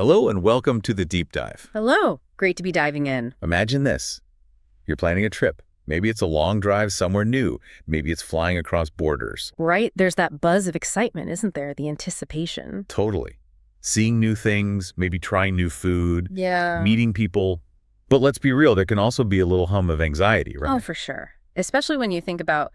Hello and welcome to the Deep Dive. Hello. Great to be diving in. Imagine this. You're planning a trip. Maybe it's a long drive somewhere new. Maybe it's flying across borders. Right? There's that buzz of excitement, isn't there? The anticipation. Totally. Seeing new things, maybe trying new food, Yeah. meeting people. But let's be real, there can also be a little hum of anxiety, right? Oh, for sure. Especially when you think about,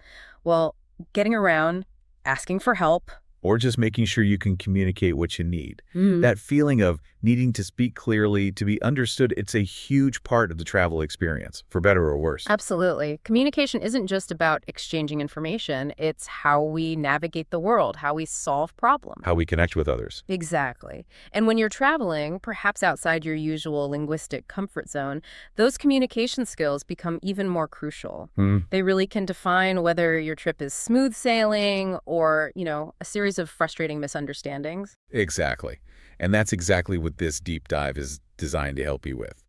getting around, asking for help. Or just making sure you can communicate what you need. Mm. That feeling of needing to speak clearly, to be understood, it's a huge part of the travel experience, for better or worse. Absolutely. Communication isn't just about exchanging information. It's how we navigate the world, how we solve problems. How we connect with others. Exactly. And when you're traveling, perhaps outside your usual linguistic comfort zone, those communication skills become even more crucial. They really can define whether your trip is smooth sailing or, a series of frustrating misunderstandings. Exactly. And that's exactly what this deep dive is designed to help you with.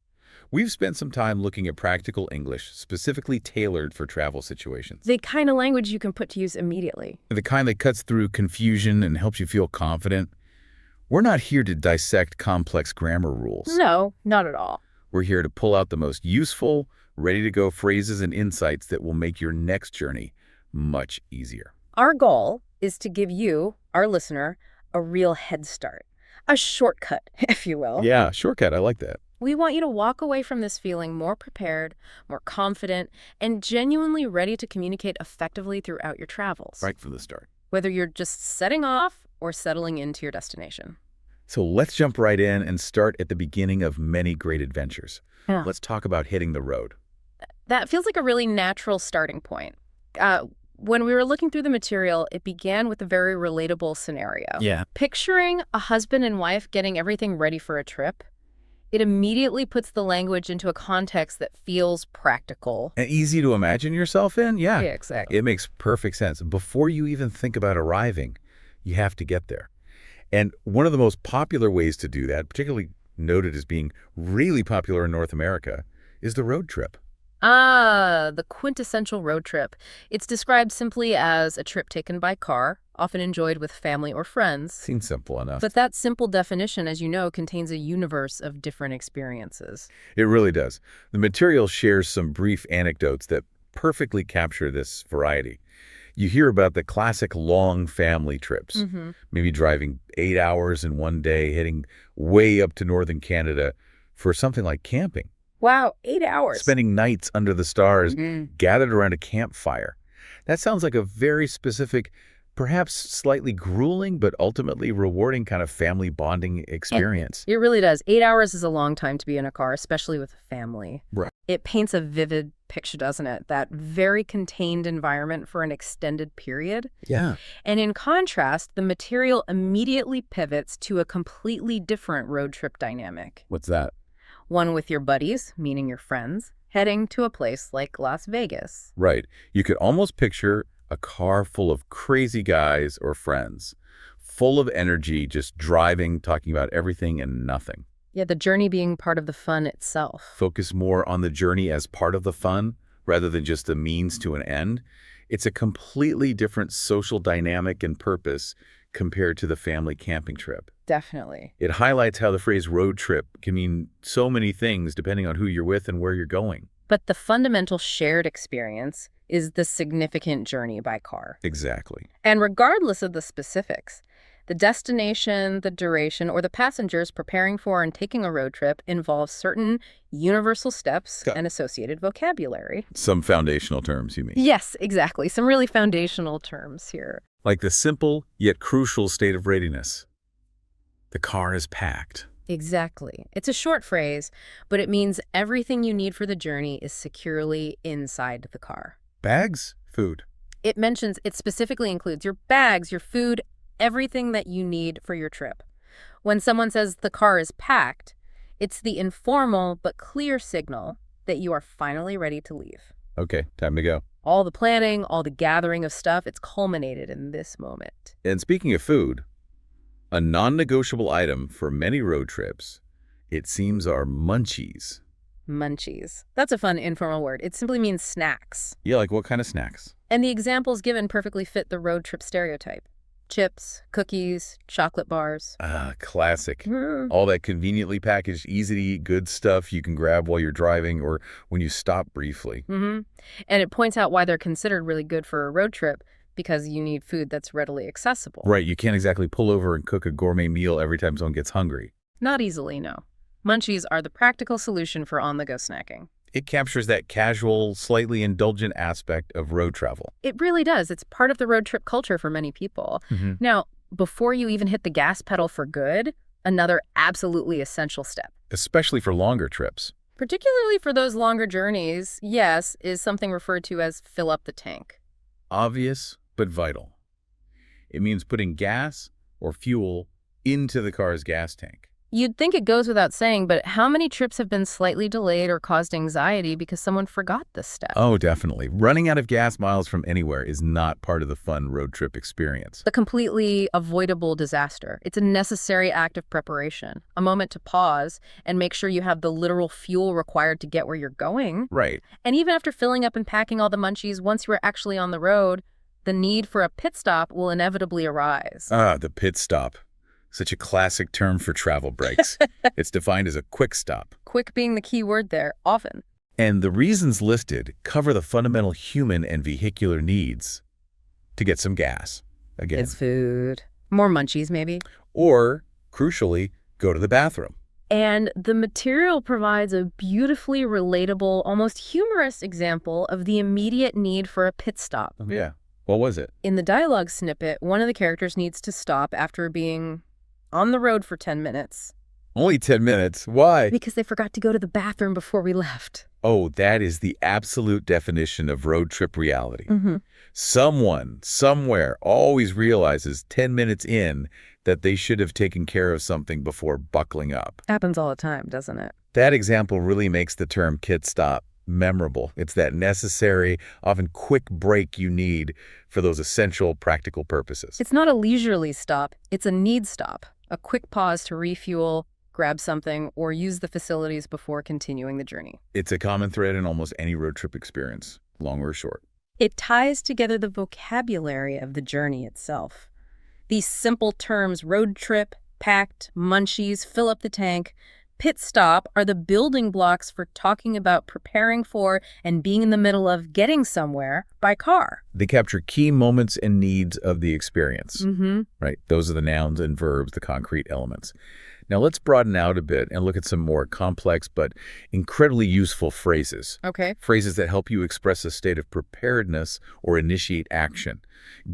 We've spent some time looking at practical English, specifically tailored for travel situations. The kind of language you can put to use immediately. The kind that cuts through confusion and helps you feel confident. We're not here to dissect complex grammar rules. No, not at all. We're here to pull out the most useful, ready-to-go phrases and insights that will make your next journey much easier. Our goal is to give you, our listener, a real head start. A shortcut, if you will. Yeah, shortcut. I like that. We want you to walk away from this feeling more prepared, more confident, and genuinely ready to communicate effectively throughout your travels. Right from the start. Whether you're just setting off or settling into your destination. So let's jump right in and start at the beginning of many great adventures. Yeah. Let's talk about hitting the road. That feels like a really natural starting point. When we were looking through the material, it began with a very relatable scenario. Yeah. Picturing a husband and wife getting everything ready for a trip, it immediately puts the language into a context that feels practical. And easy to imagine yourself in? Yeah. Exactly. It makes perfect sense. Before you even think about arriving, you have to get there. And one of the most popular ways to do that, particularly noted as being really popular in North America, is the road trip. The quintessential road trip. It's described simply as a trip taken by car, often enjoyed with family or friends. Seems simple enough. But that simple definition, as you know, contains a universe of different experiences. It really does. The material shares some brief anecdotes that perfectly capture this variety. You hear about the classic long family trips, maybe driving 8 hours in one day, heading way up to northern Canada for something like camping. Wow, 8 hours. Spending nights under the stars, gathered around a campfire. That sounds like a very specific, perhaps slightly grueling, but ultimately rewarding kind of family bonding experience. It really does. 8 hours is a long time to be in a car, especially with a family. Right. It paints a vivid picture, doesn't it? That very contained environment for an extended period. Yeah. And in contrast, the material immediately pivots to a completely different road trip dynamic. What's that? One with your buddies, meaning your friends, heading to a place like Las Vegas. Right. You could almost picture a car full of crazy guys or friends, full of energy, just driving, talking about everything and nothing. Yeah, the journey being part of the fun itself. Focus more on the journey as part of the fun rather than just a means to an end. It's a completely different social dynamic and purpose compared to the family camping trip. Definitely. It highlights how the phrase road trip can mean so many things depending on who you're with and where you're going. But the fundamental shared experience is the significant journey by car. Exactly. And regardless of the specifics, the destination, the duration, or the passengers preparing for and taking a road trip involves certain universal steps and associated vocabulary. Some foundational terms, you mean? Yes, exactly. Some really foundational terms here. Like the simple yet crucial state of readiness. The car is packed. Exactly. It's a short phrase, but it means everything you need for the journey is securely inside the car. Bags? Food. It specifically includes your bags, your food, everything that you need for your trip. When someone says the car is packed, it's the informal but clear signal that you are finally ready to leave. Okay, time to go. All the planning, all the gathering of stuff, it's culminated in this moment. And speaking of food, a non-negotiable item for many road trips, it seems, are munchies. Munchies. That's a fun informal word. It simply means snacks. Yeah, like what kind of snacks? And the examples given perfectly fit the road trip stereotype. Chips, cookies, chocolate bars. Ah, classic. Mm. All that conveniently packaged, easy-to-eat good stuff you can grab while you're driving or when you stop briefly. Mm-hmm. And it points out why they're considered really good for a road trip, because you need food that's readily accessible. Right, you can't exactly pull over and cook a gourmet meal every time someone gets hungry. Not easily, no. Munchies are the practical solution for on-the-go snacking. It captures that casual, slightly indulgent aspect of road travel. It really does. It's part of the road trip culture for many people. Now, before you even hit the gas pedal for good, another absolutely essential step, Especially for longer trips. particularly for those longer journeys, yes, is something referred to as fill up the tank. Obvious, but vital. It means putting gas or fuel into the car's gas tank. You'd think it goes without saying, but how many trips have been slightly delayed or caused anxiety because someone forgot this step? Oh, definitely. Running out of gas miles from anywhere is not part of the fun road trip experience. The completely avoidable disaster. It's a necessary act of preparation, a moment to pause and make sure you have the literal fuel required to get where you're going. Right. And even after filling up and packing all the munchies, once you are actually on the road, the need for a pit stop will inevitably arise. Ah, the pit stop. Such a classic term for travel breaks. It's defined as a quick stop. Quick being the key word there, often. And the reasons listed cover the fundamental human and vehicular needs to get some gas, again. It's food. More munchies, maybe. Or, crucially, go to the bathroom. And the material provides a beautifully relatable, almost humorous example of the immediate need for a pit stop. Yeah. What was it? In the dialogue snippet, one of the characters needs to stop after being on the road for 10 minutes. Only 10 minutes. Why? Because they forgot to go to the bathroom before we left. Oh, that is the absolute definition of road trip reality. Mm-hmm. Someone, somewhere, always realizes 10 minutes in that they should have taken care of something before buckling up. Happens all the time, doesn't it? That example really makes the term pit stop memorable. It's that necessary, often quick break you need for those essential practical purposes. It's not a leisurely stop, it's a need stop. A quick pause to refuel, grab something, or use the facilities before continuing the journey. It's a common thread in almost any road trip experience, long or short. It ties together the vocabulary of the journey itself. These simple terms, road trip, packed, munchies, fill up the tank, pit stop, are the building blocks for talking about preparing for and being in the middle of getting somewhere by car. They capture key moments and needs of the experience, Mm-hmm. right? Those are the nouns and verbs, the concrete elements. Now let's broaden out a bit and look at some more complex but incredibly useful phrases. Okay. Phrases that help you express a state of preparedness or initiate action,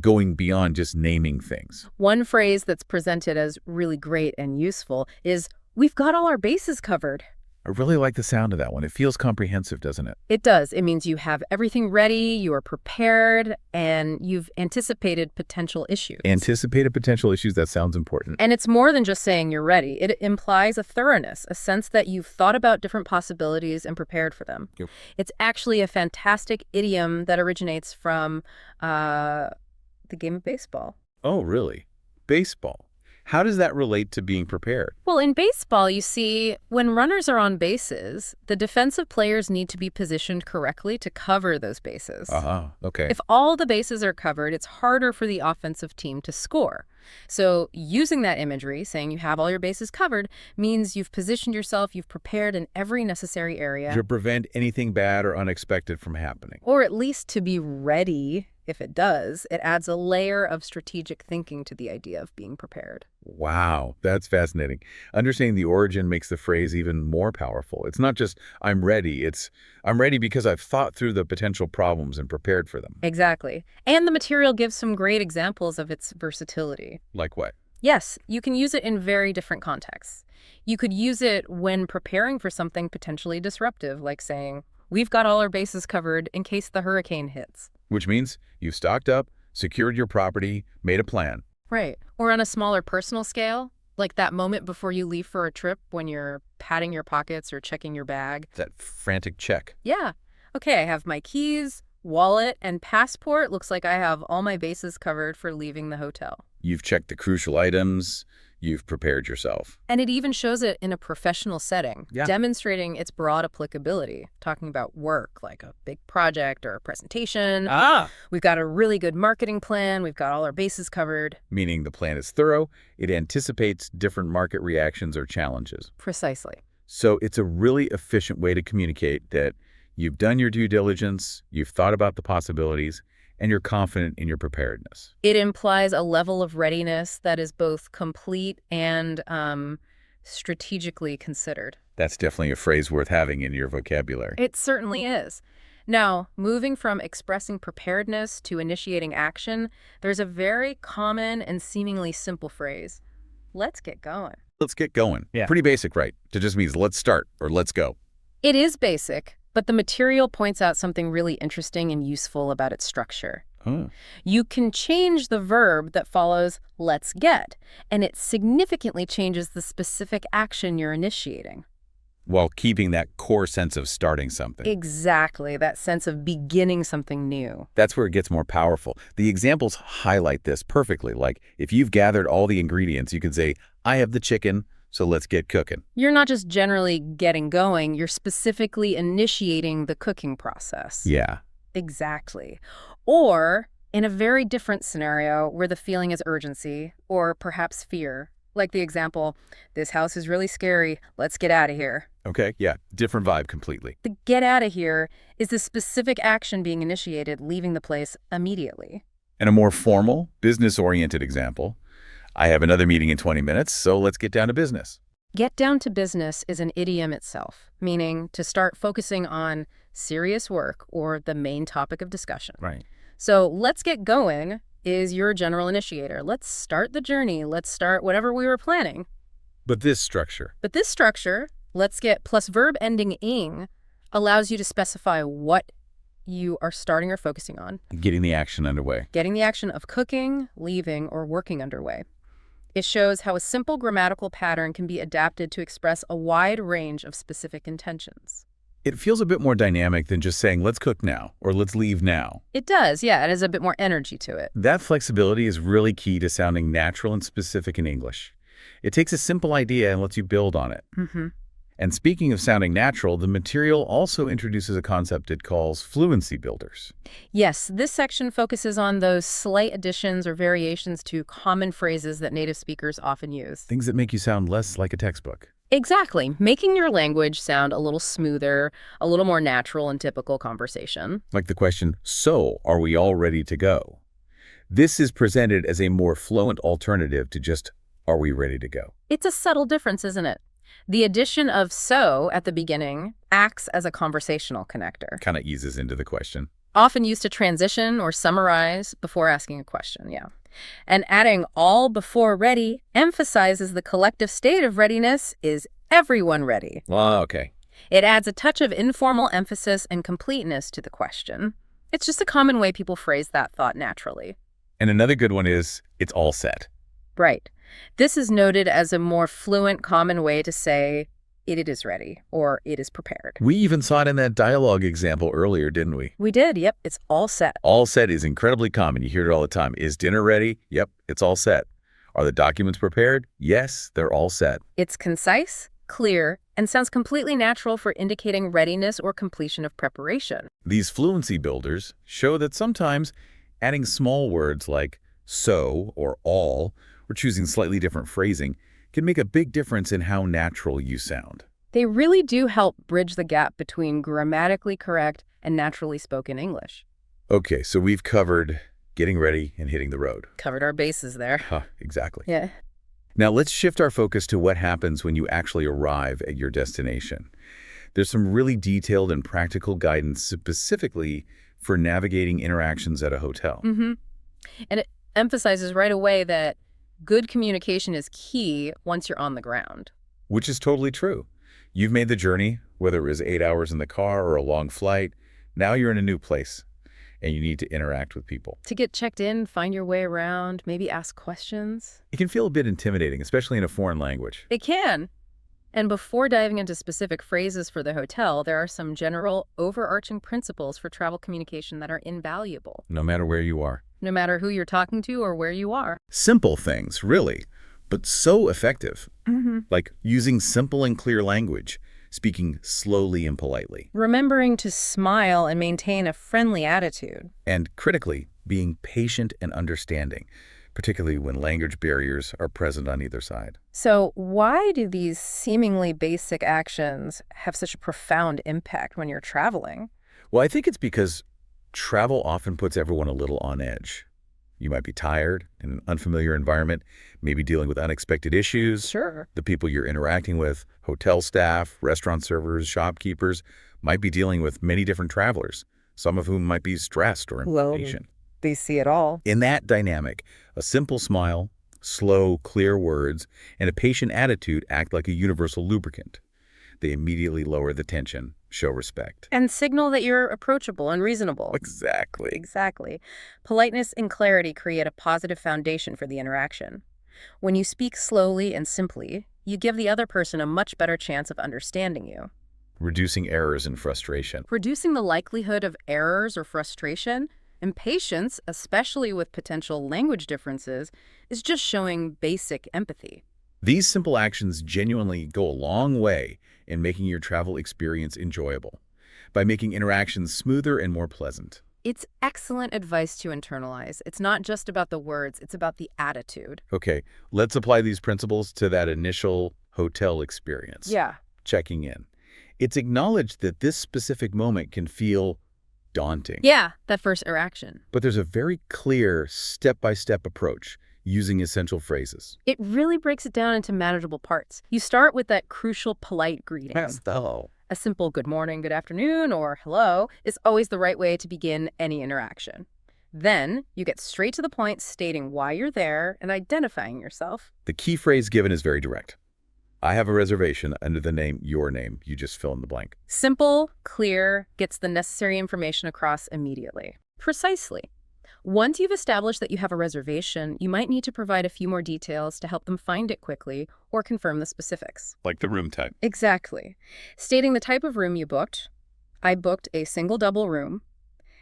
going beyond just naming things. One phrase that's presented as really great and useful is, "We've got all our bases covered." I really like the sound of that one. It feels comprehensive, doesn't it? It does. It means you have everything ready, you are prepared, and you've anticipated potential issues. Anticipated potential issues, that sounds important. And it's more than just saying you're ready. It implies a thoroughness, a sense that you've thought about different possibilities and prepared for them. Yep. It's actually a fantastic idiom that originates from the game of baseball. Oh, really? Baseball. How does that relate to being prepared? Well, in baseball, you see, when runners are on bases, the defensive players need to be positioned correctly to cover those bases. Okay. If all the bases are covered, it's harder for the offensive team to score. So using that imagery, saying you have all your bases covered, means you've positioned yourself, you've prepared in every necessary area, To prevent anything bad or unexpected from happening. or at least to be ready if it does. It adds a layer of strategic thinking to the idea of being prepared. Wow, that's fascinating. Understanding the origin makes the phrase even more powerful. It's not just, I'm ready. It's, I'm ready because I've thought through the potential problems and prepared for them. Exactly. And the material gives some great examples of its versatility. Like what? Yes, you can use it in very different contexts. You could use it when preparing for something potentially disruptive, like saying, "We've got all our bases covered in case the hurricane hits." Which means you've stocked up, secured your property, made a plan. Right. Or on a smaller personal scale, like that moment before you leave for a trip when you're patting your pockets or checking your bag. That frantic check. Yeah. Okay, I have my keys, wallet, and passport. Looks like I have all my bases covered for leaving the hotel. You've checked the crucial items. you've prepared yourself. And it even shows it in a professional setting, Yeah. demonstrating its broad applicability, talking about work, like a big project or a presentation. We've got a really good marketing plan. We've got all our bases covered. Meaning the plan is thorough, it anticipates different market reactions or challenges. Precisely. So it's a really efficient way to communicate that you've done your due diligence, you've thought about the possibilities, and you're confident in your preparedness. It implies a level of readiness that is both complete and strategically considered. That's definitely a phrase worth having in your vocabulary. It certainly is. Now, moving from expressing preparedness to initiating action, there's a very common and seemingly simple phrase. Let's get going. Let's get going. Yeah. Pretty basic, right? It just means let's start or let's go. It is basic, but the material points out something really interesting and useful about its structure. Oh. You can change the verb that follows let's get, and it significantly changes the specific action you're initiating. While keeping that core sense of starting something. Exactly, that sense of beginning something new. That's where it gets more powerful. The examples highlight this perfectly. Like, if you've gathered all the ingredients, you can say, I have the chicken, so let's get cooking. You're not just generally getting going, you're specifically initiating the cooking process. Yeah. Exactly. Or in a very different scenario where the feeling is urgency or perhaps fear. Like the example, this house is really scary, let's get out of here. Okay, yeah, different vibe completely. The get out of here is the specific action being initiated, leaving the place immediately. And a more formal, business-oriented example, I have another meeting in 20 minutes, so let's get down to business. Get down to business is an idiom itself, meaning to start focusing on serious work or the main topic of discussion. Right. So let's get going is your general initiator. Let's start the journey. Let's start whatever we were planning. But this structure, But this structure, let's get plus verb ending ing, allows you to specify what you are starting or focusing on, getting the action underway. getting the action of cooking, leaving, or working underway. It shows how a simple grammatical pattern can be adapted to express a wide range of specific intentions. It feels a bit more dynamic than just saying, let's cook now, or let's leave now. It does, yeah, it has a bit more energy to it. That flexibility is really key to sounding natural and specific in English. It takes a simple idea and lets you build on it. Mm-hmm. And speaking of sounding natural, the material also introduces a concept it calls fluency builders. Yes, this section focuses on those slight additions or variations to common phrases that native speakers often use. Things that make you sound less like a textbook. Exactly, making your language sound a little smoother, a little more natural in typical conversation. Like the question, so are we all ready to go? This is presented as a more fluent alternative to just, are we ready to go? It's a subtle difference, isn't it? The addition of so at the beginning acts as a conversational connector, Kind of eases into the question. often used to transition or summarize before asking a question, yeah. And adding all before ready emphasizes the collective state of readiness is everyone ready. Oh, okay. It adds a touch of informal emphasis and completeness to the question. It's just a common way people phrase that thought naturally. And another good one is, it's all set. Right. This is noted as a more fluent, common way to say, it is ready, or it is prepared. We even saw it in that dialogue example earlier, didn't we? We did, yep, it's all set. All set is incredibly common. You hear it all the time. Is dinner ready? Yep, it's all set. Are the documents prepared? Yes, they're all set. It's concise, clear, and sounds completely natural for indicating readiness or completion of preparation. These fluency builders show that sometimes adding small words like so or all, or choosing slightly different phrasing, can make a big difference in how natural you sound. They really do help bridge the gap between grammatically correct and naturally spoken English. Okay, so we've covered getting ready and hitting the road. Covered our bases there. Huh, exactly. Yeah. Now let's shift our focus to what happens when you actually arrive at your destination. There's some really detailed and practical guidance specifically for navigating interactions at a hotel. Mm-hmm. And it emphasizes right away that good communication is key once you're on the ground. Which is totally true. You've made the journey, whether it was 8 hours in the car or a long flight. Now you're in a new place, and you need to interact with people. To get checked in, find your way around, maybe ask questions. It can feel a bit intimidating, especially in a foreign language. It can. And before diving into specific phrases for the hotel, there are some general overarching principles for travel communication that are invaluable, No matter where you are. no matter who you're talking to or where you are. Simple things, really. but so effective. Mm-hmm. Like using simple and clear language, speaking slowly and politely, Remembering to smile and maintain a friendly attitude. and critically, being patient and understanding, particularly when language barriers are present on either side. So why do these seemingly basic actions have such a profound impact when you're traveling? Well, I think it's because travel often puts everyone a little on edge. You might be tired in an unfamiliar environment, maybe dealing with unexpected issues. Sure. The people you're interacting with, hotel staff, restaurant servers, shopkeepers, might be dealing with many different travelers, some of whom might be stressed or Well, impatient. they see it all. In that dynamic, a simple smile, slow, clear words, and a patient attitude act like a universal lubricant. They immediately lower the tension, show respect. And signal that you're approachable and reasonable. Exactly. Exactly. Politeness and clarity create a positive foundation for the interaction. When you speak slowly and simply, you give the other person a much better chance of understanding you. Reducing errors and frustration. Reducing the likelihood of errors or frustration, impatience, especially with potential language differences, is just showing basic empathy. These simple actions genuinely go a long way in making your travel experience enjoyable, by making interactions smoother and more pleasant. It's excellent advice to internalize. It's not just about the words, it's about the attitude. Okay, let's apply these principles to that initial hotel experience. Yeah. Checking in. It's acknowledged that this specific moment can feel daunting. Yeah, that first interaction. But there's a very clear step-by-step approach using essential phrases. It really breaks it down into manageable parts. You start with that crucial polite greeting. Hello. A simple good morning, good afternoon, or hello is always the right way to begin any interaction. Then you get straight to the point, stating why you're there and identifying yourself. The key phrase given is very direct. I have a reservation under the name, your name. You just fill in the blank. Simple, clear, gets the necessary information across immediately. Precisely. Once you've established that you have a reservation, you might need to provide a few more details to help them find it quickly or confirm the specifics. Like the room type. Exactly. Stating the type of room you booked, I booked a single double room,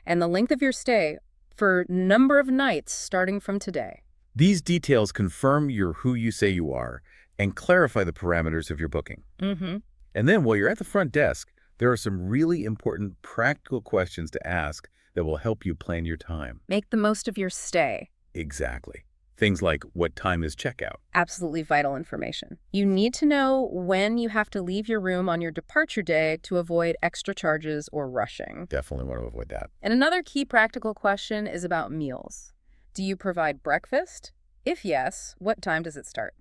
and the length of your stay for number of nights starting from today. These details confirm you're who you say you are and clarify the parameters of your booking. Mm-hmm. And then while you're at the front desk, there are some really important practical questions to ask that will help you plan your time. Make the most of your stay. Exactly. Things like, what time is checkout? Absolutely vital information. You need to know when you have to leave your room on your departure day to avoid extra charges or rushing. Definitely want to avoid that. And another key practical question is about meals. Do you provide breakfast? If yes, what time does it start?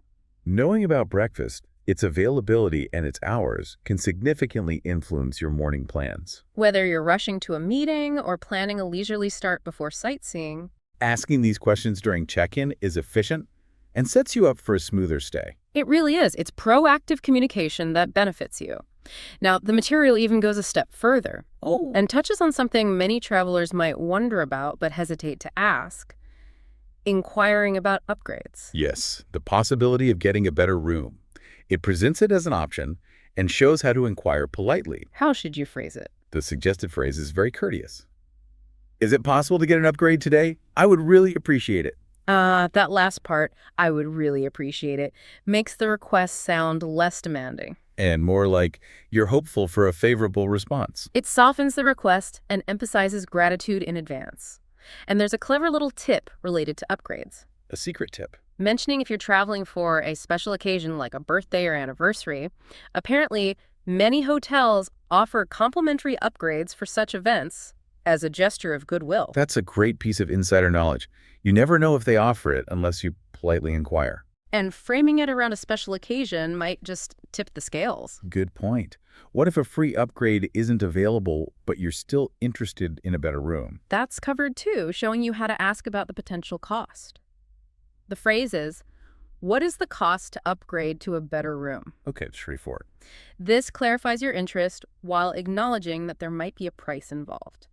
Knowing about breakfast, its availability and its hours can significantly influence your morning plans. Whether you're rushing to a meeting or planning a leisurely start before sightseeing, Asking these questions during check-in is efficient and sets you up for a smoother stay. it really is. It's proactive communication that benefits you. Now, the material even goes a step further and touches on something many travelers might wonder about but hesitate to ask: inquiring about upgrades. Yes, the possibility of getting a better room. It presents it as an option and shows how to inquire politely. How should you phrase it? The suggested phrase is very courteous. Is it possible to get an upgrade today? I would really appreciate it. That last part, I would really appreciate it, makes the request sound less demanding. And more like you're hopeful for a favorable response. It softens the request and emphasizes gratitude in advance. And there's a clever little tip related to upgrades. A secret tip. Mentioning if you're traveling for a special occasion like a birthday or anniversary, apparently many hotels offer complimentary upgrades for such events as a gesture of goodwill. That's a great piece of insider knowledge. You never know if they offer it unless you politely inquire. And framing it around a special occasion might just tip the scales. Good point. What if a free upgrade isn't available, but you're still interested in a better room? That's covered too, showing you how to ask about the potential cost. The phrase is, what is the cost to upgrade to a better room? Okay, it's straightforward. This clarifies your interest while acknowledging that there might be a price involved.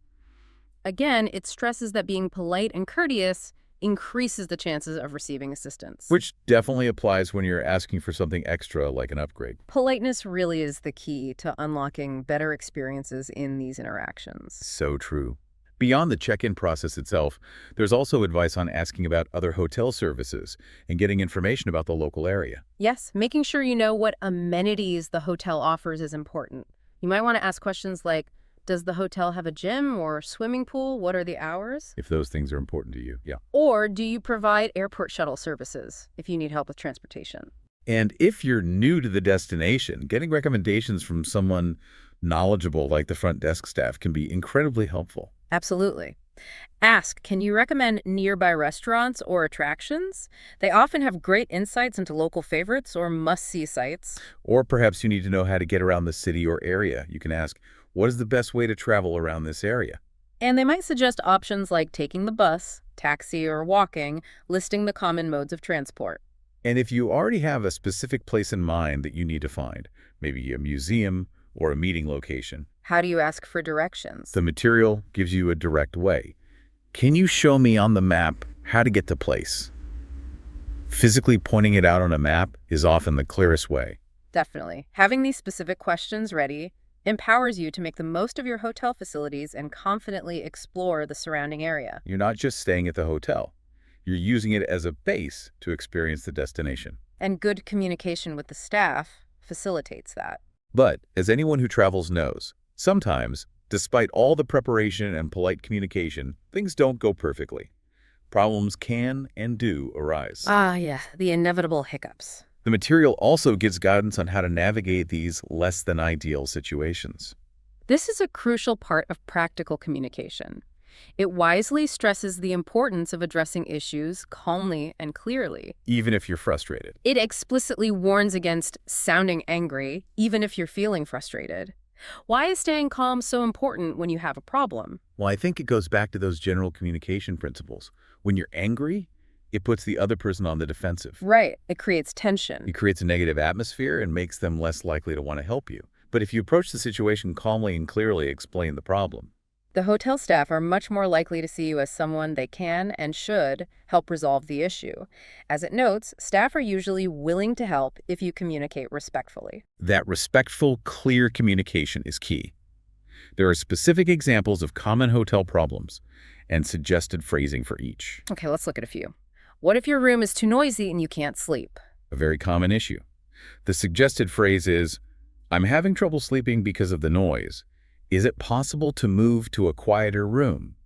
Again, it stresses that being polite and courteous increases the chances of receiving assistance. Which definitely applies when you're asking for something extra like an upgrade. Politeness really is the key to unlocking better experiences in these interactions. So true. Beyond the check-in process itself, there's also advice on asking about other hotel services and getting information about the local area. Yes, making sure you know what amenities the hotel offers is important. You might want to ask questions like, does the hotel have a gym or swimming pool? What are the hours? If those things are important to you, yeah. Or do you provide airport shuttle services if you need help with transportation? And if you're new to the destination, getting recommendations from someone knowledgeable like the front desk staff can be incredibly helpful. Absolutely. Ask, can you recommend nearby restaurants or attractions? They often have great insights into local favorites or must-see sites. Or perhaps you need to know how to get around the city or area. You can ask, what is the best way to travel around this area? And they might suggest options like taking the bus, taxi, or walking, listing the common modes of transport. And if you already have a specific place in mind that you need to find, maybe a museum or a meeting location, How do you ask for directions? the material gives you a direct way. Can you show me on the map how to get to place? Physically pointing it out on a map is often the clearest way. Definitely. Having these specific questions ready empowers you to make the most of your hotel facilities and confidently explore the surrounding area. You're not just staying at the hotel. You're using it as a base to experience the destination. And good communication with the staff facilitates that. But, as anyone who travels knows, sometimes, despite all the preparation and polite communication, things don't go perfectly. Problems can and do arise. Yeah, the inevitable hiccups. The material also gives guidance on how to navigate these less-than-ideal situations. This is a crucial part of practical communication. It wisely stresses the importance of addressing issues calmly and clearly. Even if you're frustrated. It explicitly warns against sounding angry, even if you're feeling frustrated. Why is staying calm so important when you have a problem? Well, I think it goes back to those general communication principles. When you're angry, it puts the other person on the defensive. Right. It creates tension. It creates a negative atmosphere and makes them less likely to want to help you. But if you approach the situation calmly and clearly explain the problem, The hotel staff are much more likely to see you as someone they can and should help resolve the issue. As it notes, staff are usually willing to help if you communicate respectfully. that respectful, clear communication is key. There are specific examples of common hotel problems and suggested phrasing for each. Okay, let's look at a few. What if your room is too noisy and you can't sleep? A very common issue. The suggested phrase is, I'm having trouble sleeping because of the noise. Is it possible to move to a quieter room?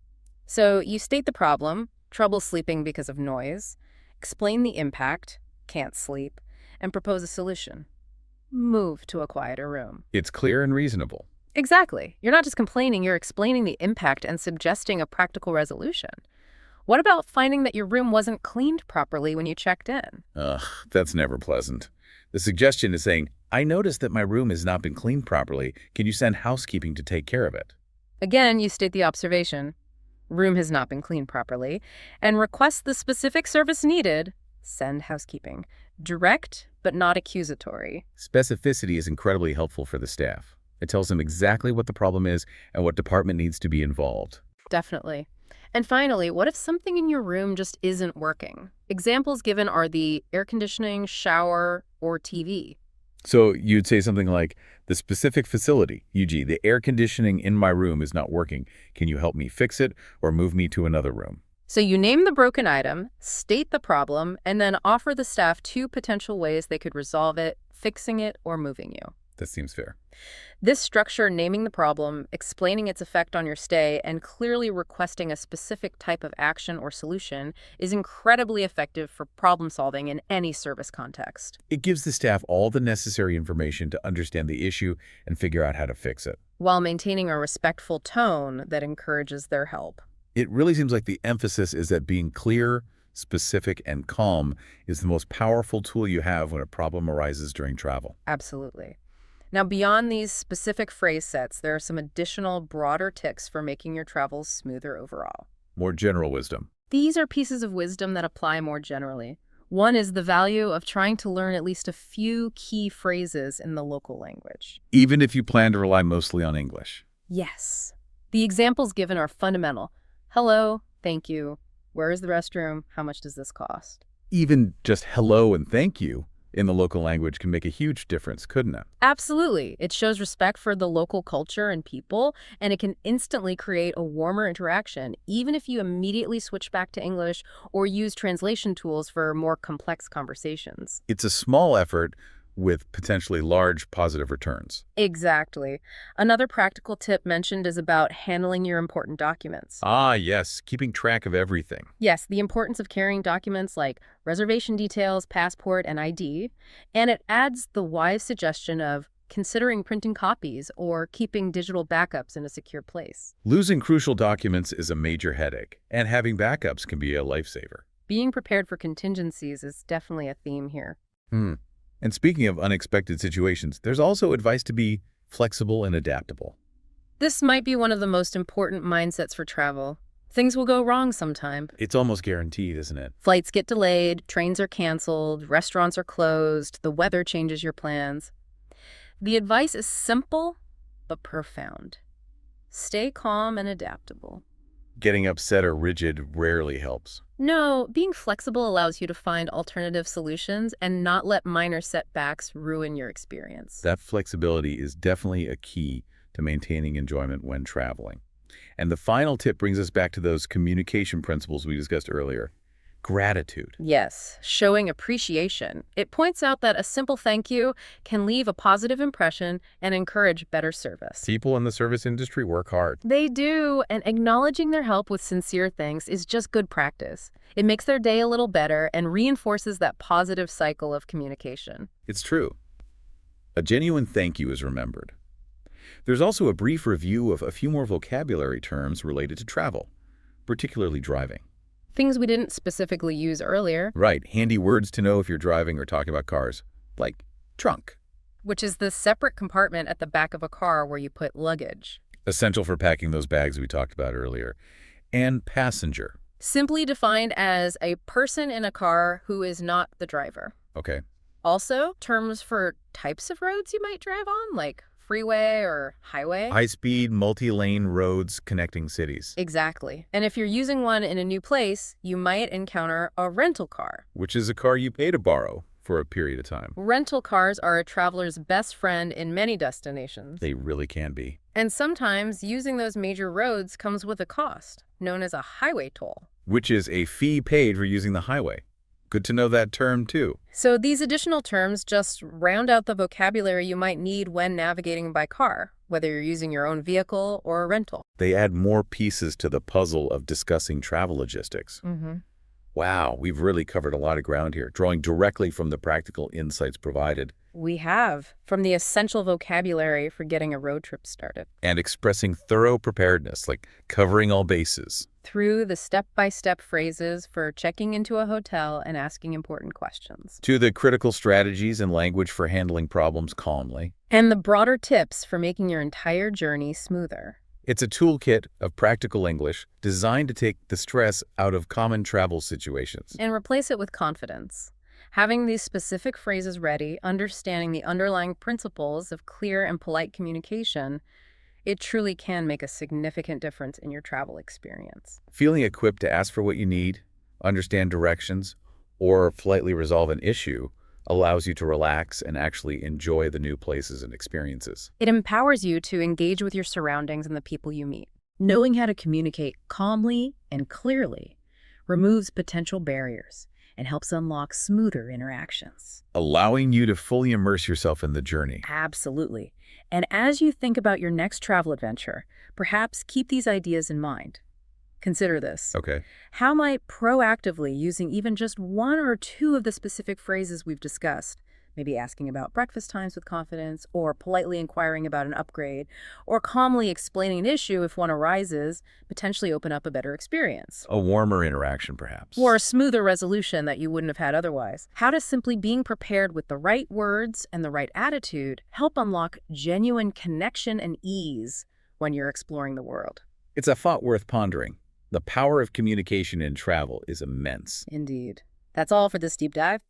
So you state the problem, trouble sleeping because of noise, explain the impact, can't sleep, and propose a solution. Move to a quieter room. It's clear and reasonable. Exactly. You're not just complaining, you're explaining the impact and suggesting a practical resolution. What about finding that your room wasn't cleaned properly when you checked in? Ugh, that's never pleasant. The suggestion is saying, I noticed that my room has not been cleaned properly. Can you send housekeeping to take care of it? Again, you state the observation, room has not been cleaned properly, and request the specific service needed, send housekeeping. Direct, but not accusatory. Specificity is incredibly helpful for the staff. It tells them exactly what the problem is and what department needs to be involved. Definitely. And finally, what if something in your room just isn't working? Examples given are the air conditioning, shower, or TV. So you'd say something like, the specific facility, e.g., the air conditioning in my room is not working. Can you help me fix it or move me to another room? So you name the broken item, state the problem, and then offer the staff 2 potential ways they could resolve it, fixing it, or moving you. That seems fair. This structure, naming the problem, explaining its effect on your stay, and clearly requesting a specific type of action or solution is incredibly effective for problem solving in any service context. It gives the staff all the necessary information to understand the issue and figure out how to fix it. While maintaining a respectful tone that encourages their help. It really seems like the emphasis is that being clear, specific, and calm is the most powerful tool you have when a problem arises during travel. Absolutely. Now, beyond these specific phrase sets, there are some additional broader tips for making your travels smoother overall. More general wisdom. These are pieces of wisdom that apply more generally. One is the value of trying to learn at least a few key phrases in the local language. Even if you plan to rely mostly on English. Yes. The examples given are fundamental. Hello, thank you. Where is the restroom? How much does this cost? Even just hello and thank you in the local language can make a huge difference, couldn't it? Absolutely. It shows respect for the local culture and people, and it can instantly create a warmer interaction, even if you immediately switch back to English or use translation tools for more complex conversations. It's a small effort with potentially large positive returns. Exactly. Another practical tip mentioned is about handling your important documents. Ah, yes, keeping track of everything. Yes, the importance of carrying documents like reservation details, passport, and ID. And it adds the wise suggestion of considering printing copies or keeping digital backups in a secure place. Losing crucial documents is a major headache, and having backups can be a lifesaver. Being prepared for contingencies is definitely a theme here. And speaking of unexpected situations, there's also advice to be flexible and adaptable. This might be one of the most important mindsets for travel. Things will go wrong sometime. It's almost guaranteed, isn't it? Flights get delayed, trains are canceled, restaurants are closed, the weather changes your plans. The advice is simple but profound. Stay calm and adaptable. Getting upset or rigid rarely helps. No, being flexible allows you to find alternative solutions and not let minor setbacks ruin your experience. That flexibility is definitely a key to maintaining enjoyment when traveling. And the final tip brings us back to those communication principles we discussed earlier. Gratitude. Yes, showing appreciation. It points out that a simple thank you can leave a positive impression and encourage better service. People in the service industry work hard. They do, and acknowledging their help with sincere thanks is just good practice. It makes their day a little better and reinforces that positive cycle of communication. It's true. A genuine thank you is remembered. There's also a brief review of a few more vocabulary terms related to travel, particularly driving. Things we didn't specifically use earlier. Right, handy words to know if you're driving or talking about cars, like trunk. Which is the separate compartment at the back of a car where you put luggage. Essential for packing those bags we talked about earlier. And passenger. Simply defined as a person in a car who is not the driver. Okay. Also, terms for types of roads you might drive on, like freeway or highway. High-speed, multi-lane roads connecting cities. Exactly. And if you're using one in a new place, you might encounter a rental car. Which is a car you pay to borrow for a period of time. Rental cars are a traveler's best friend in many destinations. They really can be. And sometimes using those major roads comes with a cost, known as a highway toll. Which is a fee paid for using the highway. Good to know that term, too. So these additional terms just round out the vocabulary you might need when navigating by car, whether you're using your own vehicle or a rental. They add more pieces to the puzzle of discussing travel logistics. Wow, we've really covered a lot of ground here, drawing directly from the practical insights provided. We have, from the essential vocabulary for getting a road trip started, And expressing thorough preparedness, like covering all bases. through the step-by-step phrases for checking into a hotel and asking important questions, To the critical strategies and language for handling problems calmly. and the broader tips for making your entire journey smoother. It's a toolkit of practical English designed to take the stress out of common travel situations. And replace it with confidence. Having these specific phrases ready, understanding the underlying principles of clear and polite communication, it truly can make a significant difference in your travel experience. Feeling equipped to ask for what you need, understand directions, or politely resolve an issue allows you to relax and actually enjoy the new places and experiences. It empowers you to engage with your surroundings and the people you meet. Knowing how to communicate calmly and clearly removes potential barriers and helps unlock smoother interactions. Allowing you to fully immerse yourself in the journey. Absolutely. And as you think about your next travel adventure, perhaps keep these ideas in mind. Consider this. Okay. How might proactively using even just one or two of the specific phrases we've discussed, maybe asking about breakfast times with confidence, or politely inquiring about an upgrade, or calmly explaining an issue if one arises, potentially open up a better experience? A warmer interaction, perhaps. Or a smoother resolution that you wouldn't have had otherwise. How does simply being prepared with the right words and the right attitude help unlock genuine connection and ease when you're exploring the world? It's a thought worth pondering. The power of communication in travel is immense. Indeed. That's all for this deep dive.